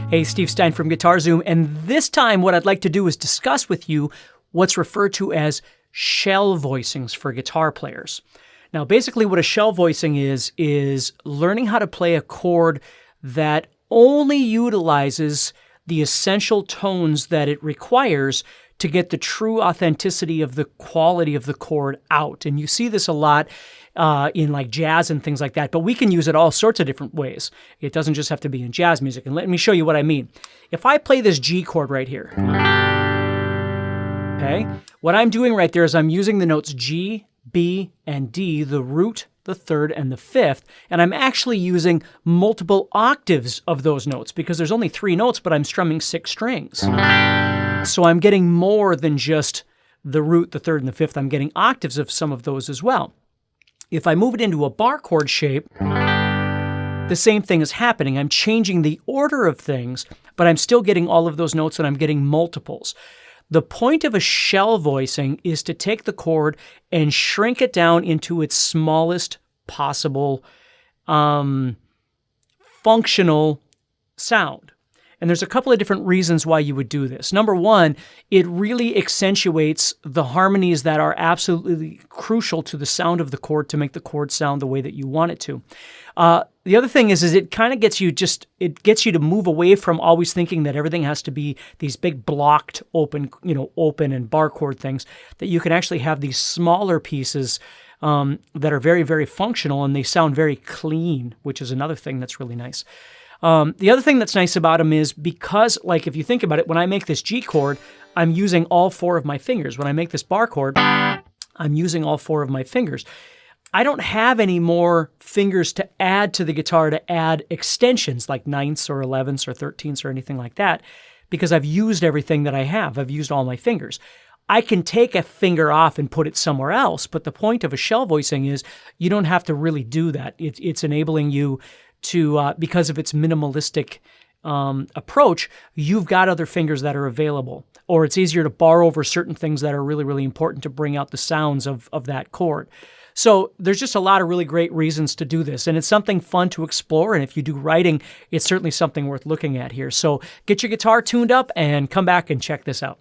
Hey, Steve Stein from Guitar Zoom, and this time what I'd like to do is discuss with you what's referred to as shell voicings for guitar players. Now, basically what a shell voicing is learning how to play a chord that only utilizes the essential tones that it requires to get the true authenticity of the quality of the chord out. And you see this a lot in like jazz and things like that, but we can use it all sorts of different ways. It doesn't just have to be in jazz music. And let me show you what I mean. If I play this G chord right here, okay, what I'm doing right there is I'm using the notes G, B, and D, the root, the third, and the fifth, and I'm actually using multiple octaves of those notes because there's only 3 notes, but I'm strumming 6 strings. So I'm getting more than just the root, the third, and the fifth. I'm getting octaves of some of those as well. If I move it into a bar chord shape, the same thing is happening. I'm changing the order of things, but I'm still getting all of those notes and I'm getting multiples. The point of a shell voicing is to take the chord and shrink it down into its smallest possible functional sound. And there's a couple of different reasons why you would do this. Number one, it really accentuates the harmonies that are absolutely crucial to the sound of the chord to make the chord sound the way that you want it to. The other thing is it kind of gets you to move away from always thinking that everything has to be these big blocked open and bar chord things, that you can actually have these smaller pieces that are very, very functional and they sound very clean, which is another thing that's really nice. The other thing that's nice about them is because, like, if you think about it, when I make this G chord, I'm using all 4 of my fingers. When I make this bar chord, I'm using all 4 of my fingers. I don't have any more fingers to add to the guitar to add extensions like 9ths or 11ths or 13ths or anything like that because I've used everything that I have. I've used all my fingers. I can take a finger off and put it somewhere else, but the point of a shell voicing is you don't have to really do that. It's enabling you to, because of its minimalistic approach, you've got other fingers that are available. Or it's easier to bar over certain things that are really, really important to bring out the sounds of that chord. So there's just a lot of really great reasons to do this. And it's something fun to explore. And if you do writing, it's certainly something worth looking at here. So get your guitar tuned up and come back and check this out.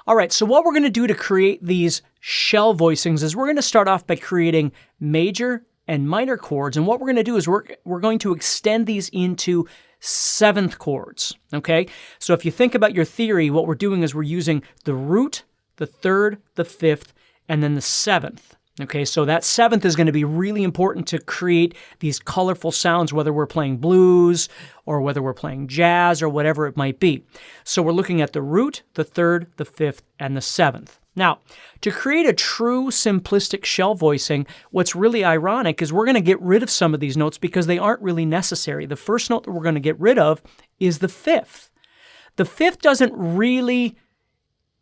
All right, so what we're going to do to create these shell voicings is we're going to start off by creating major and minor chords. And what we're going to do is we're going to extend these into 7th chords, okay? So if you think about your theory, what we're doing is we're using the root, the third, the fifth, and then the 7th. Okay, so that 7th is going to be really important to create these colorful sounds, whether we're playing blues or whether we're playing jazz or whatever it might be. So we're looking at the root, the third, the fifth, and the 7th. Now, to create a true simplistic shell voicing, what's really ironic is we're going to get rid of some of these notes because they aren't really necessary. The first note that we're going to get rid of is the 5th. The 5th doesn't really,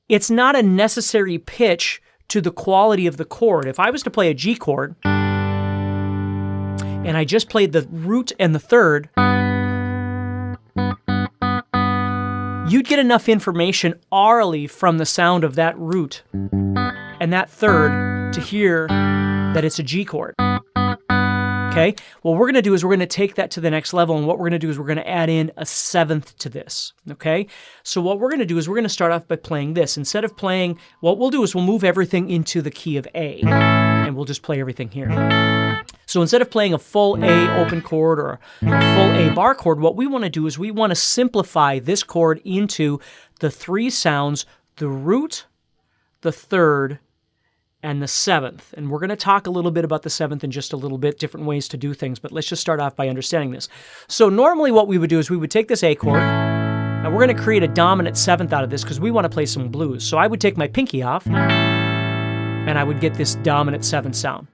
it's not a necessary pitch to the quality of the chord. If I was to play a G chord, and I just played the root and the third, you'd get enough information orally from the sound of that root and that third to hear that it's a G chord. Okay? What we're going to do is we're going to take that to the next level, and what we're going to do is we're going to add in a 7th to this. Okay? So what we're going to do is we're going to start off by playing this. Instead of playing, what we'll do is we'll move everything into the key of A, and we'll just play everything here. So instead of playing a full A open chord or a full A bar chord, what we want to do is we want to simplify this chord into the 3 sounds, the root, the third, and the 7th. And we're going to talk a little bit about the 7th in just a little bit, different ways to do things, but let's just start off by understanding this. So normally what we would do is we would take this A chord, and we're going to create a dominant 7th out of this because we want to play some blues. So I would take my pinky off, and I would get this dominant 7th sound,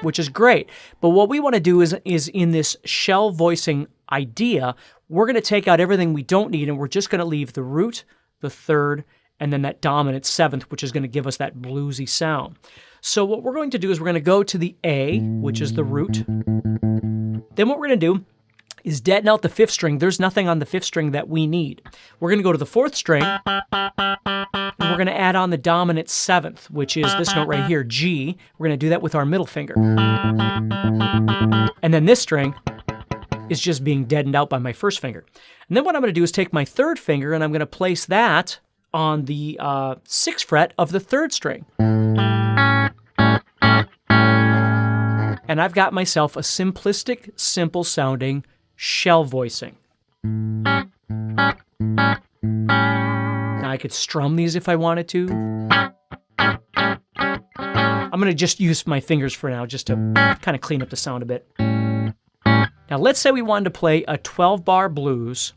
which is great. But what we want to do is in this shell voicing idea, we're going to take out everything we don't need, and we're just going to leave the root, the third, and then that dominant 7th, which is going to give us that bluesy sound. So what we're going to do is we're going to go to the A, which is the root. Then what we're going to do is deaden out the 5th string. There's nothing on the 5th string that we need. We're going to go to the 4th string, and we're going to add on the dominant 7th, which is this note right here, G. We're going to do that with our middle finger. And then this string is just being deadened out by my 1st finger. And then what I'm going to do is take my 3rd finger, and I'm going to place that on the 6th fret of the 3rd string. And I've got myself a simplistic, simple-sounding shell voicing. Now I could strum these if I wanted to. I'm going to just use my fingers for now just to kind of clean up the sound a bit. Now let's say we wanted to play a 12-bar blues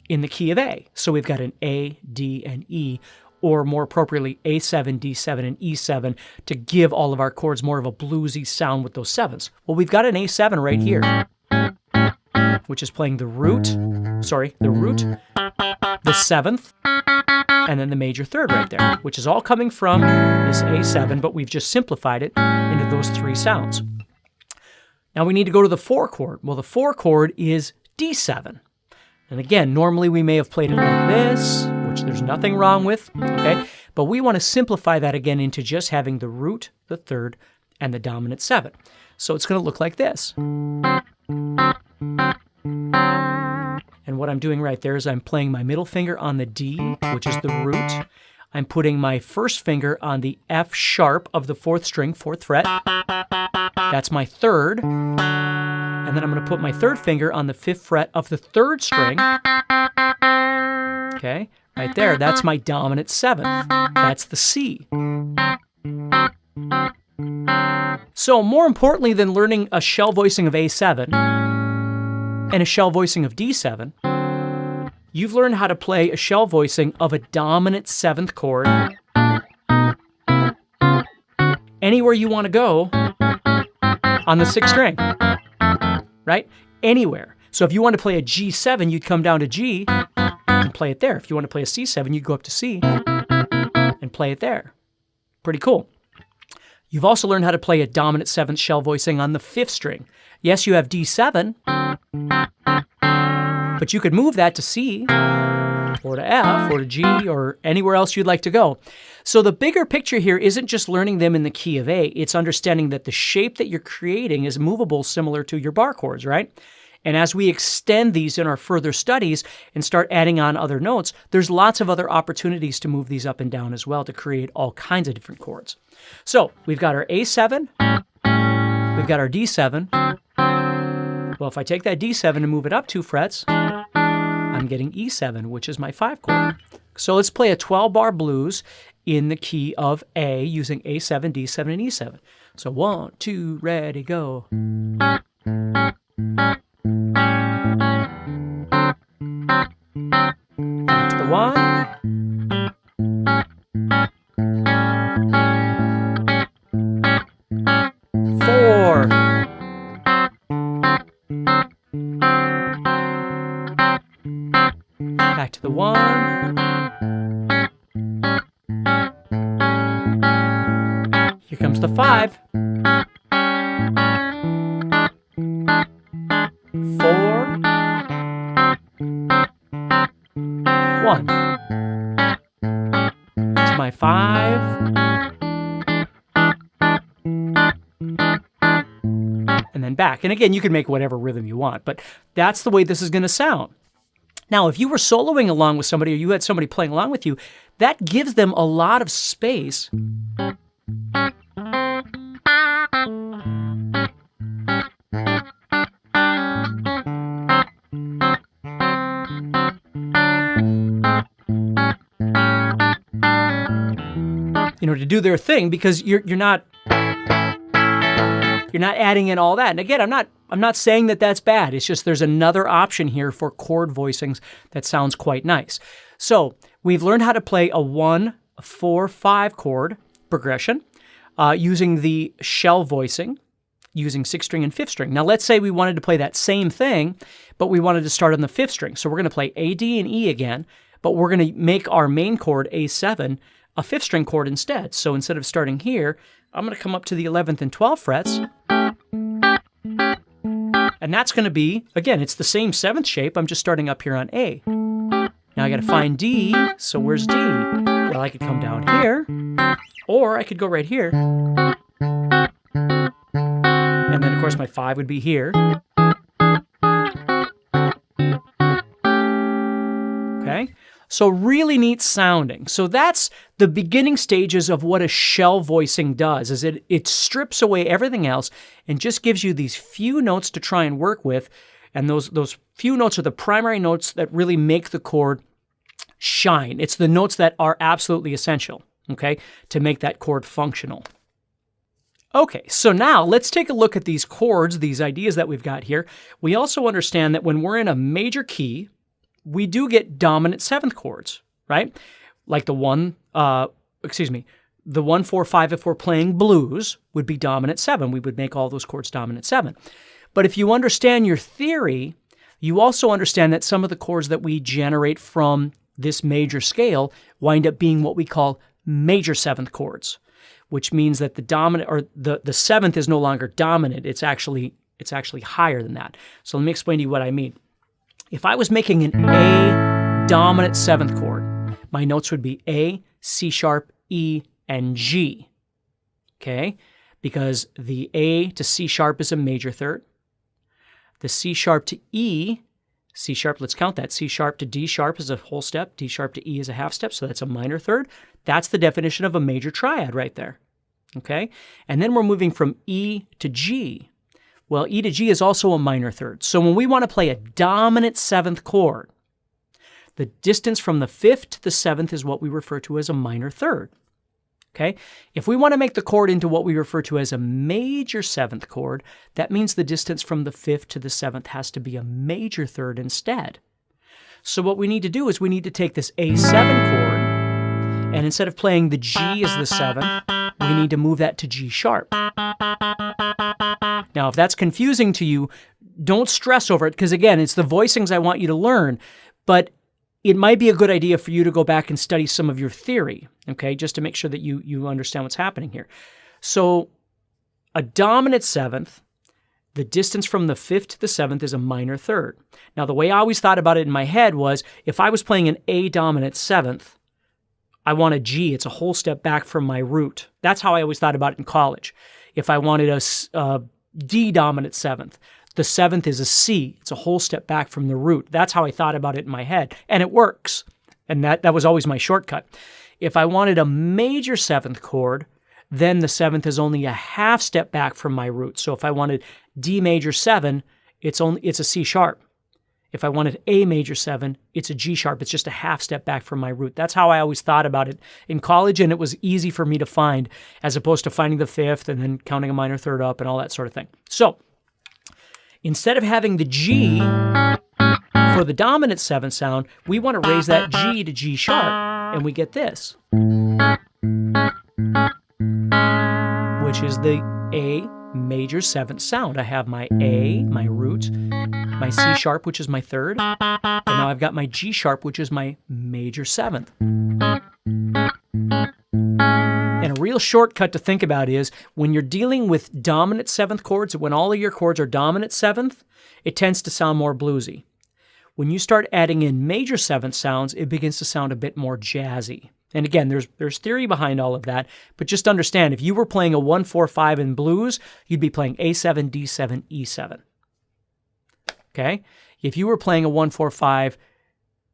in the key of A. So we've got an A, D, and E, or more appropriately A7, D7, and E7 to give all of our chords more of a bluesy sound with those 7s. Well, we've got an A7 right here, which is playing the root, the 7th, and then the major 3rd right there, which is all coming from this A7, but we've just simplified it into those 3 sounds. Now we need to go to the 4 chord. Well, the 4 chord is D7. And again, normally we may have played it like this, which there's nothing wrong with, okay? But we want to simplify that again into just having the root, the 3rd, and the dominant 7. So it's going to look like this. And what I'm doing right there is I'm playing my middle finger on the D, which is the root. I'm putting my 1st finger on the F sharp of the 4th string, 4th fret. That's my 3rd. And then I'm going to put my 3rd finger on the 5th fret of the 3rd string. Okay, right there, that's my dominant 7th. That's the C. So more importantly than learning a shell voicing of A7 and a shell voicing of D7, you've learned how to play a shell voicing of a dominant 7th chord anywhere you want to go on the 6th string, right? Anywhere. So if you want to play a G7, you'd come down to G and play it there. If you want to play a C7, you'd go up to C and play it there. Pretty cool. You've also learned how to play a dominant 7th shell voicing on the 5th string. Yes, you have D7, but you could move that to C, or to F, or to G, or anywhere else you'd like to go. So the bigger picture here isn't just learning them in the key of A, it's understanding that the shape that you're creating is movable similar to your bar chords, right? And as we extend these in our further studies and start adding on other notes, there's lots of other opportunities to move these up and down as well to create all kinds of different chords. So we've got our A7, we've got our D7. Well, if I take that D7 and move it up 2 frets, I'm getting E7, which is my 5 chord. So let's play a 12-bar blues in the key of A using A7, D7, and E7. So 1, 2, ready, go. Back to the 1. Back to the 1. Here comes the 5. 4. 1. It's my 5. And then back. And again, you can make whatever rhythm you want, but that's the way this is going to sound. Now, if you were soloing along with somebody or you had somebody playing along with you, that gives them a lot of space to do their thing, because you're not adding in all that. And again, I'm not saying that that's bad. It's just there's another option here for chord voicings that sounds quite nice. So we've learned how to play a 1, 4, 5 chord progression using the shell voicing, using 6th string and 5th string. Now let's say we wanted to play that same thing, but we wanted to start on the 5th string. So we're going to play A, D, and E again, but we're going to make our main chord, A7, a 5th string chord instead. So instead of starting here, I'm going to come up to the 11th and 12th frets, and And that's going to be, again, it's the same seventh shape. I'm just starting up here on A. Now I got to find D. So where's D? Well, I could come down here, or I could go right here. And then, of course, my 5 would be here. Okay? So really neat sounding. So that's the beginning stages of what a shell voicing does, is it strips away everything else and just gives you these few notes to try and work with. And those few notes are the primary notes that really make the chord shine. It's the notes that are absolutely essential, okay, to make that chord functional. Okay, so now let's take a look at these chords, these ideas that we've got here. We also understand that when we're in a major key, we do get dominant seventh chords, right? Like the 1, the 1, 4, 5, if we're playing blues, would be dominant 7. We would make all those chords dominant 7. But if you understand your theory, you also understand that some of the chords that we generate from this major scale wind up being what we call major seventh chords, which means that the dominant, or the seventh, is no longer dominant. It's actually higher than that. So let me explain to you what I mean. If I was making an A dominant seventh chord, my notes would be A, C sharp, E, and G. Okay? Because the A to C sharp is a major third. The C sharp to E, C sharp, let's count that. C sharp to D sharp is a whole step. D sharp to E is a half step, so that's a minor third. That's the definition of a major triad right there. Okay? And then we're moving from E to G. Well, E to G is also a minor third. So when we want to play a dominant seventh chord, the distance from the 5th to the 7th is what we refer to as a minor third. Okay? If we want to make the chord into what we refer to as a major seventh chord, that means the distance from the 5th to the 7th has to be a major third instead. So what we need to do is we need to take this A7 chord, and instead of playing the G as the 7th, we need to move that to G sharp. Now, if that's confusing to you, don't stress over it, because again, it's the voicings I want you to learn, but it might be a good idea for you to go back and study some of your theory, okay, just to make sure that you understand what's happening here. So a dominant seventh, the distance from the 5th to the 7th is a minor third. Now, the way I always thought about it in my head was, if I was playing an A dominant seventh, I want a G. It's a whole step back from my root. That's how I always thought about it in college. If I wanted a D dominant seventh, the 7th is a C. It's a whole step back from the root. That's how I thought about it in my head. And it works. And that was always my shortcut. If I wanted a major seventh chord, then the 7th is only a half step back from my root. So if I wanted D major 7, it's a C sharp. If I wanted A major 7, it's a G sharp. It's just a half step back from my root. That's how I always thought about it in college, and it was easy for me to find, as opposed to finding the 5th and then counting a minor third up and all that sort of thing. So instead of having the G for the dominant 7th sound, we want to raise that G to G sharp, and we get this, which is the A major 7th sound. I have my A, my root, my C sharp, which is my 3rd, and now I've got my G sharp, which is my major 7th. And a real shortcut to think about is, when you're dealing with dominant 7th chords, when all of your chords are dominant 7th, it tends to sound more bluesy. When you start adding in major 7th sounds, it begins to sound a bit more jazzy. And again, there's theory behind all of that, but just understand, if you were playing a 1-4-5 in blues, you'd be playing A7, D7, E7. Okay? If you were playing a 1-4-5,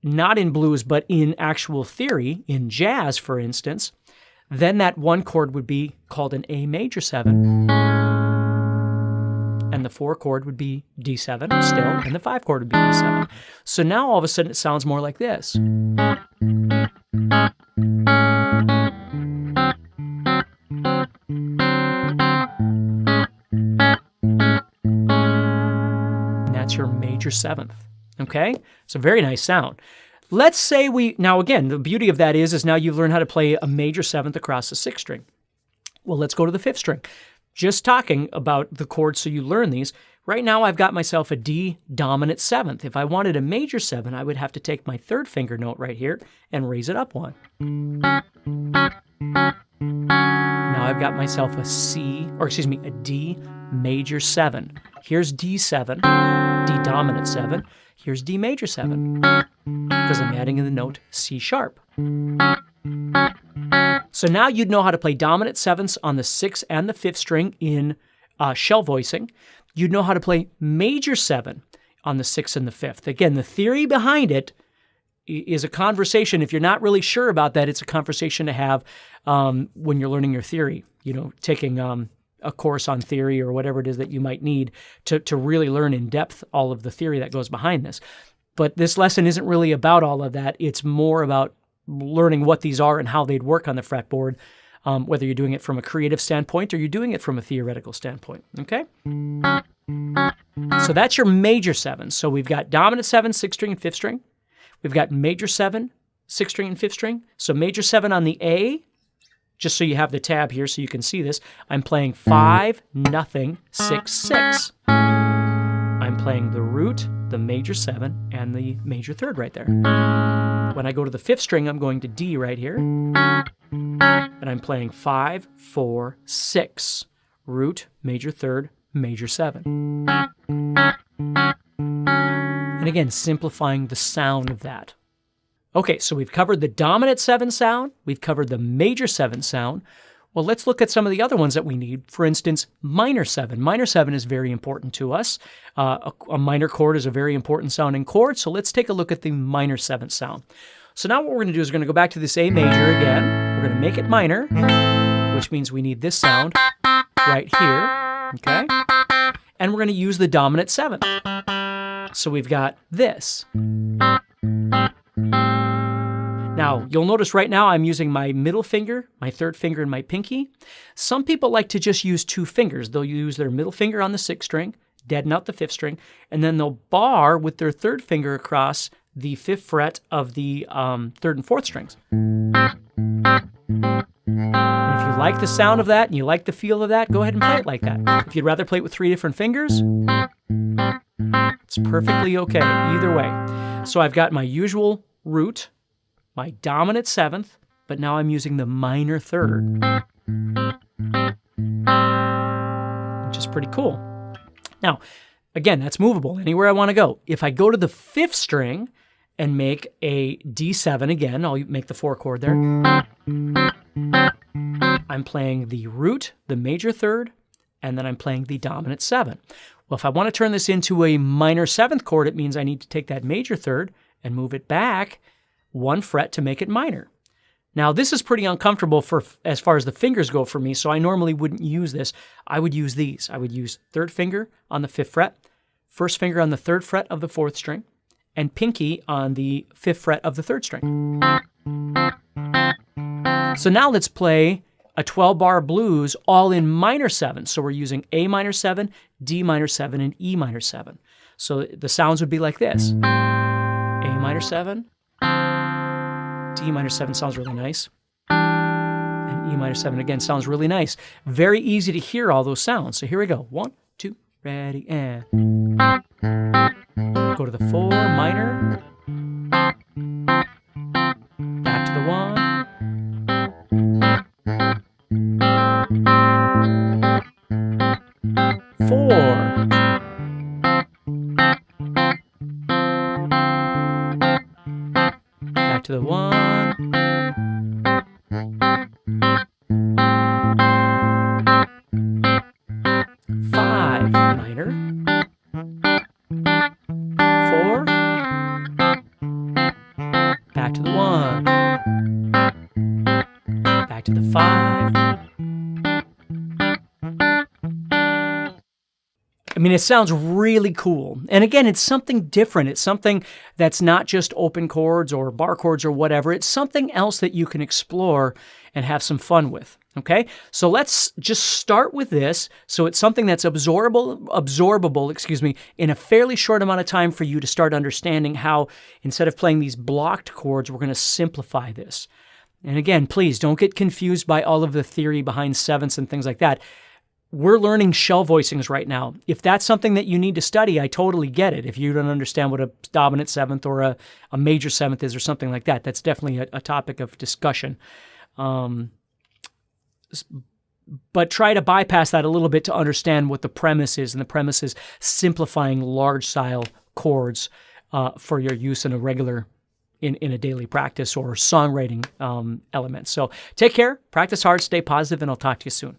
not in blues, but in actual theory, in jazz, for instance, then that one chord would be called an A major 7. And the 4 chord would be D7 still, and the 5 chord would be E7. So now all of a sudden it sounds more like this. And that's your major 7th. Okay? It's a very nice sound. Let's say now again, the beauty of that is now you've learned how to play a major 7th across the 6th string. Well, let's go to the 5th string. Just talking about the chords so you learn these, right now I've got myself a D dominant 7th. If I wanted a major 7, I would have to take my 3rd finger note right here and raise it up 1. Now I've got myself a D major 7. Here's D7, D dominant 7. Here's D major 7, because I'm adding in the note C sharp. So now you'd know how to play dominant 7ths on the 6th and the 5th string in shell voicing. You'd know how to play major 7 on the 6th and the 5th. Again, the theory behind it is a conversation. If you're not really sure about that, it's a conversation to have when you're learning your theory, taking a course on theory or whatever it is that you might need to really learn in depth all of the theory that goes behind this. But this lesson isn't really about all of that. It's more about learning what these are and how they'd work on the fretboard, whether you're doing it from a creative standpoint or you're doing it from a theoretical standpoint, okay? So that's your major 7. So we've got dominant 7, 6th string, and 5th string. We've got major 7, 6th string, and 5th string. So major 7 on the A, just so you have the tab here so you can see this, I'm playing 5, nothing, 6, 6. I'm playing the root, the major 7, and the major 3rd right there. When I go to the 5th string, I'm going to D right here. And I'm playing 5, 4, 6. Root, major 3rd, major 7. And again, simplifying the sound of that. Okay, so we've covered the dominant 7 sound. We've covered the major 7 sound. Well, let's look at some of the other ones that we need. For instance, minor 7. Minor 7 is very important to us. A minor chord is a very important sounding chord, so let's take a look at the minor 7th sound. So now what we're going to do is we're going to go back to this A major again. We're going to make it minor, which means we need this sound right here, okay? And we're going to use the dominant 7th. So we've got this. Now, you'll notice right now I'm using my middle finger, my 3rd finger, and my pinky. Some people like to just use 2 fingers. They'll use their middle finger on the 6th string, deaden out the 5th string, and then they'll bar with their 3rd finger across the 5th fret of the 3rd and 4th strings. And if you like the sound of that and you like the feel of that, go ahead and play it like that. If you'd rather play it with 3 different fingers, it's perfectly okay either way. So I've got my usual root, my dominant 7th, but now I'm using the minor 3rd, which is pretty cool. Now, again, that's movable anywhere I want to go. If I go to the 5th string and make a D7 again, I'll make the 4 chord there. I'm playing the root, the major 3rd, and then I'm playing the dominant 7. Well, if I want to turn this into a minor 7th chord, it means I need to take that major 3rd and move it back 1 fret to make it minor. Now, this is pretty uncomfortable as far as the fingers go for me, so I normally wouldn't use this. I would use these. I would use 3rd finger on the 5th fret, 1st finger on the 3rd fret of the 4th string, and pinky on the 5th fret of the 3rd string. So now let's play a 12-bar blues all in minor 7. So we're using A minor 7, D minor 7, and E minor 7. So the sounds would be like this. A minor 7, D minor 7 sounds really nice, and E minor 7 again sounds really nice. Very easy to hear all those sounds. So here we go. 1, 2, ready, and go to the 4 minor, back to the 1, 4, back to the 1, 5 minor, 4, back to the 1, back to the 5. I mean, it sounds really cool. And again, it's something different. It's something that's not just open chords or bar chords or whatever. It's something else that you can explore and have some fun with. Okay? So let's just start with this. So it's something that's absorbable, in a fairly short amount of time for you to start understanding how, instead of playing these blocked chords, we're going to simplify this. And again, please don't get confused by all of the theory behind 7ths and things like that. We're learning shell voicings right now. If that's something that you need to study, I totally get it. If you don't understand what a dominant 7th or a major 7th is or something like that, that's definitely a topic of discussion. but try to bypass that a little bit to understand what the premise is. And the premise is simplifying large style chords for your use in a regular, in a daily practice or songwriting elements. So take care, practice hard, stay positive, and I'll talk to you soon.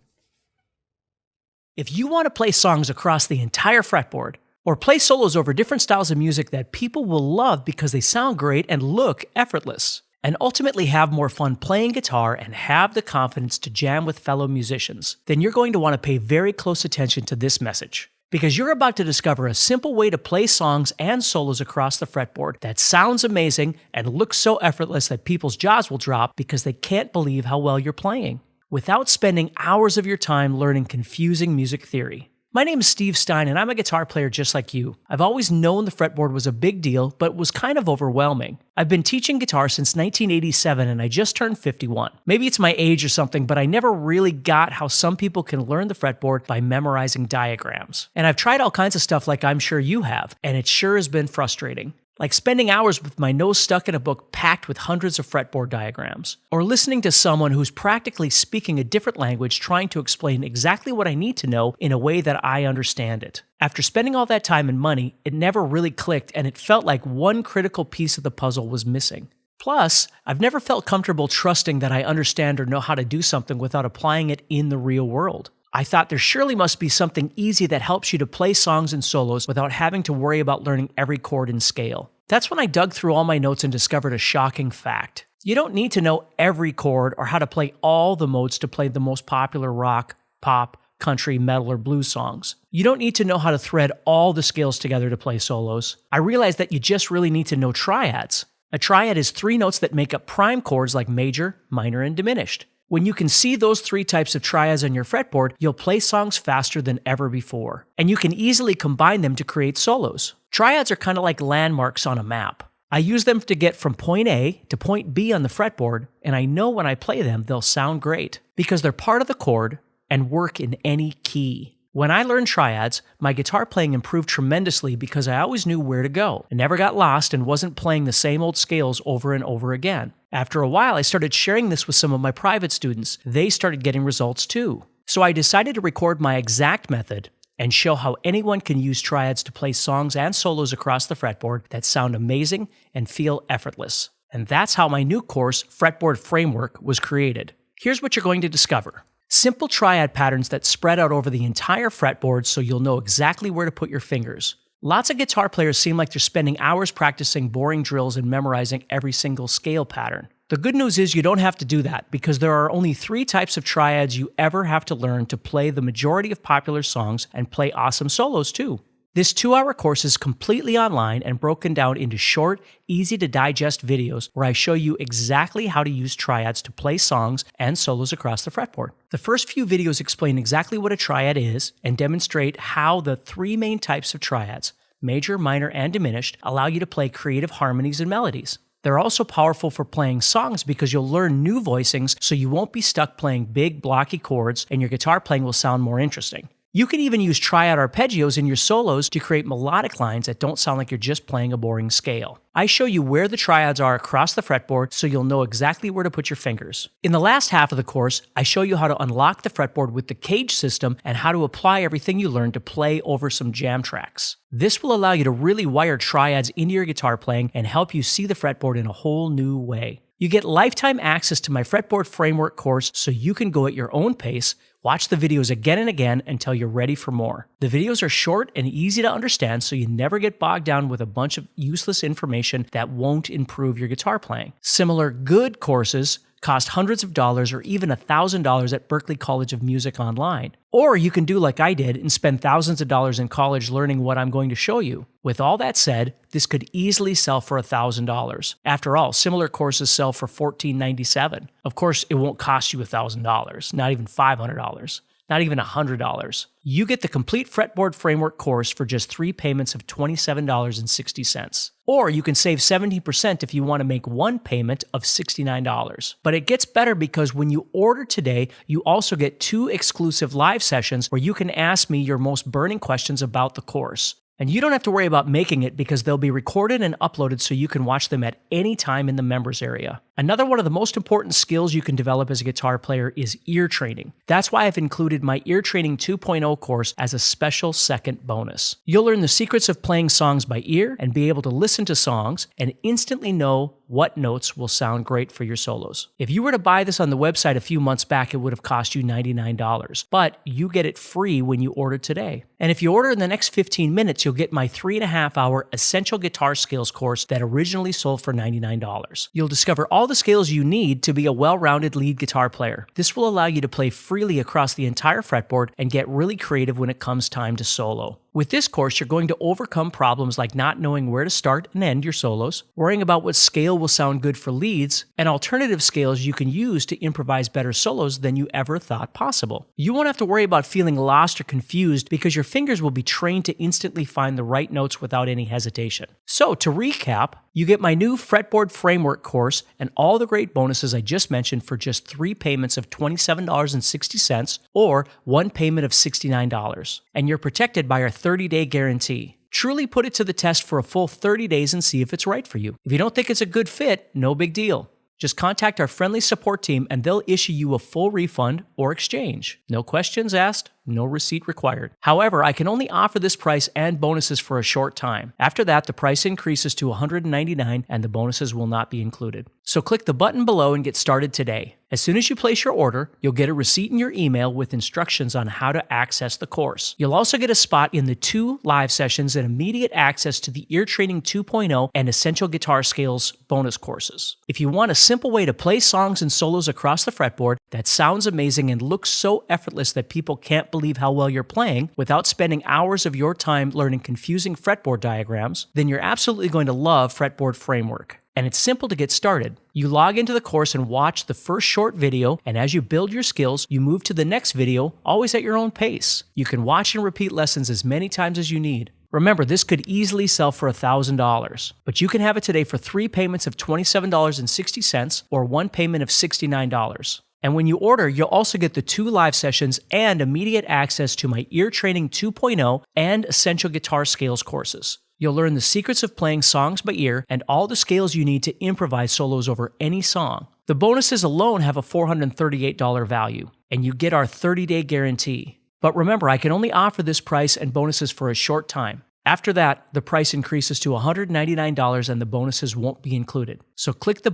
If you want to play songs across the entire fretboard, or play solos over different styles of music that people will love because they sound great and look effortless, and ultimately have more fun playing guitar and have the confidence to jam with fellow musicians, then you're going to want to pay very close attention to this message. Because you're about to discover a simple way to play songs and solos across the fretboard that sounds amazing and looks so effortless that people's jaws will drop because they can't believe how well you're playing, without spending hours of your time learning confusing music theory. My name is Steve Stein, and I'm a guitar player just like you. I've always known the fretboard was a big deal, but was kind of overwhelming. I've been teaching guitar since 1987, and I just turned 51. Maybe it's my age or something, but I never really got how some people can learn the fretboard by memorizing diagrams. And I've tried all kinds of stuff like I'm sure you have, and it sure has been frustrating. Like spending hours with my nose stuck in a book packed with hundreds of fretboard diagrams, or listening to someone who's practically speaking a different language trying to explain exactly what I need to know in a way that I understand it. After spending all that time and money, it never really clicked, and it felt like one critical piece of the puzzle was missing. Plus, I've never felt comfortable trusting that I understand or know how to do something without applying it in the real world. I thought there surely must be something easy that helps you to play songs and solos without having to worry about learning every chord and scale. That's when I dug through all my notes and discovered a shocking fact. You don't need to know every chord or how to play all the modes to play the most popular rock, pop, country, metal, or blues songs. You don't need to know how to thread all the scales together to play solos. I realized that you just really need to know triads. A triad is 3 notes that make up prime chords like major, minor, and diminished. When you can see those 3 types of triads on your fretboard, you'll play songs faster than ever before. And you can easily combine them to create solos. Triads are kind of like landmarks on a map. I use them to get from point A to point B on the fretboard, and I know when I play them, they'll sound great because they're part of the chord and work in any key. When I learned triads, my guitar playing improved tremendously because I always knew where to go. I never got lost and wasn't playing the same old scales over and over again. After a while, I started sharing this with some of my private students. They started getting results too. So I decided to record my exact method and show how anyone can use triads to play songs and solos across the fretboard that sound amazing and feel effortless. And that's how my new course, Fretboard Framework, was created. Here's what you're going to discover. Simple triad patterns that spread out over the entire fretboard so you'll know exactly where to put your fingers. Lots of guitar players seem like they're spending hours practicing boring drills and memorizing every single scale pattern. The good news is you don't have to do that because there are only 3 types of triads you ever have to learn to play the majority of popular songs and play awesome solos too. This 2-hour course is completely online and broken down into short, easy-to-digest videos where I show you exactly how to use triads to play songs and solos across the fretboard. The first few videos explain exactly what a triad is and demonstrate how the 3 main types of triads, major, minor, and diminished, allow you to play creative harmonies and melodies. They're also powerful for playing songs because you'll learn new voicings so you won't be stuck playing big, blocky chords and your guitar playing will sound more interesting. You can even use triad arpeggios in your solos to create melodic lines that don't sound like you're just playing a boring scale. I show you where the triads are across the fretboard so you'll know exactly where to put your fingers. In the last half of the course, I show you how to unlock the fretboard with the cage system and how to apply everything you learned to play over some jam tracks. This will allow you to really wire triads into your guitar playing and help you see the fretboard in a whole new way. You get lifetime access to my Fretboard Framework course so you can go at your own pace, watch the videos again and again until you're ready for more. The videos are short and easy to understand so you never get bogged down with a bunch of useless information that won't improve your guitar playing. Similar good courses cost hundreds of dollars or even $1,000 at Berklee College of Music online. Or you can do like I did and spend thousands of dollars in college learning what I'm going to show you. With all that said, this could easily sell for $1,000. After all, similar courses sell for $14.97. Of course, it won't cost you $1,000, not even $500. Not even $100. You get the complete Fretboard Framework course for just 3 payments of $27.60. Or you can save 70% if you want to make 1 payment of $69. But it gets better because when you order today, you also get 2 exclusive live sessions where you can ask me your most burning questions about the course. And you don't have to worry about making it because they'll be recorded and uploaded so you can watch them at any time in the members area. Another one of the most important skills you can develop as a guitar player is ear training. That's why I've included my Ear Training 2.0 course as a special second bonus. You'll learn the secrets of playing songs by ear and be able to listen to songs and instantly know what notes will sound great for your solos. If you were to buy this on the website a few months back, it would have cost you $99, but you get it free when you order today. And if you order in the next 15 minutes, you'll get my 3.5-hour Essential Guitar Skills course that originally sold for $99. You'll discover all the skills you need to be a well-rounded lead guitar player. This will allow you to play freely across the entire fretboard and get really creative when it comes time to solo. With this course, you're going to overcome problems like not knowing where to start and end your solos, worrying about what scale will sound good for leads, and alternative scales you can use to improvise better solos than you ever thought possible. You won't have to worry about feeling lost or confused because your fingers will be trained to instantly find the right notes without any hesitation. So, to recap, you get my new Fretboard Framework course and all the great bonuses I just mentioned for just 3 payments of $27.60 or 1 payment of $69. And you're protected by our 30-day guarantee. Truly put it to the test for a full 30 days and see if it's right for you. If you don't think it's a good fit, no big deal. Just contact our friendly support team and they'll issue you a full refund or exchange. No questions asked, no receipt required. However, I can only offer this price and bonuses for a short time. After that, the price increases to $199 and the bonuses will not be included. So click the button below and get started today. As soon as you place your order, you'll get a receipt in your email with instructions on how to access the course. You'll also get a spot in the 2 live sessions and immediate access to the Ear Training 2.0 and Essential Guitar Skills bonus courses. If you want a simple way to play songs and solos across the fretboard that sounds amazing and looks so effortless that people can't believe how well you're playing without spending hours of your time learning confusing fretboard diagrams, then you're absolutely going to love Fretboard Framework. And it's simple to get started. You log into the course and watch the first short video, and as you build your skills, you move to the next video, always at your own pace. You can watch and repeat lessons as many times as you need. Remember, this could easily sell for $1,000, but you can have it today for 3 payments of $27.60 or 1 payment of $69. And when you order, you'll also get the 2 live sessions and immediate access to my Ear Training 2.0 and Essential Guitar Scales courses. You'll learn the secrets of playing songs by ear and all the scales you need to improvise solos over any song. The bonuses alone have a $438 value, and you get our 30-day guarantee. But remember, I can only offer this price and bonuses for a short time. After that, the price increases to $199 and the bonuses won't be included. So click the